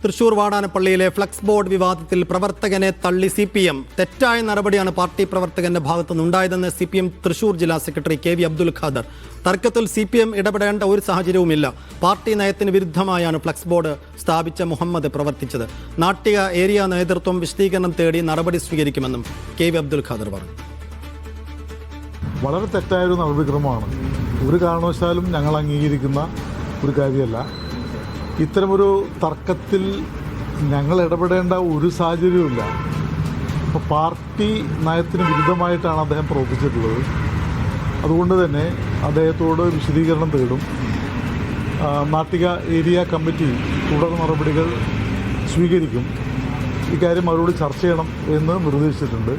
Thrissur വാടാനപ്പള്ളിയിലെ flex board വിവാദത്തിൽ പ്രവർത്തകനെ തള്ളി CPM. തെറ്റായ നടപടിയാണ് പാർട്ടി പ്രവർത്തകന്റെ ഭാഗത്തുനിന്നുണ്ടായതെന്ന് CPM തൃശൂർ ജില്ലാ സെക്രട്ടറി KV അബ്ദുൽ ഖാദർ. തർക്കത്തിൽ CPM ഇടപെടേണ്ട ഒരു സാഹചര്യവുമില്ല. പാർട്ടി നയത്തിന് വിരുദ്ധമായാണ് ഫ്ലക്സ് ബോർഡ് സ്ഥാപിച്ച മുഹമ്മദ് പ്രവർത്തിച്ചത്. നാട്ടിക ഏരിയ നേതൃത്വം വിശദീകരണം തേടി നടപടി സ്വീകരിക്കുമെന്നും KV അബ്ദുൽ ഖാദർ പറഞ്ഞു. വളരെ തെറ്റായൊരു നടപടിക്രമമാണ്. ഒരു കാരണവശാലും ഞങ്ങൾ അംഗീകരിക്കുന്ന ഒരു കാര്യമല്ല. ഇത്തരമൊരു തർക്കത്തിൽ ഞങ്ങൾ ഇടപെടേണ്ട ഒരു സാഹചര്യവുമില്ല. അപ്പോൾ പാർട്ടി നയത്തിന് വിരുദ്ധമായിട്ടാണ് അദ്ദേഹം പ്രവർത്തിച്ചിട്ടുള്ളത്. അതുകൊണ്ട് തന്നെ അദ്ദേഹത്തോട് വിശദീകരണം തേടും. നാട്ടിക ഏരിയ കമ്മിറ്റി തുടർ നടപടികൾ സ്വീകരിക്കും. ഇക്കാര്യം അവരോട് ചർച്ച ചെയ്യണം എന്ന് നിർദ്ദേശിച്ചിട്ടുണ്ട്.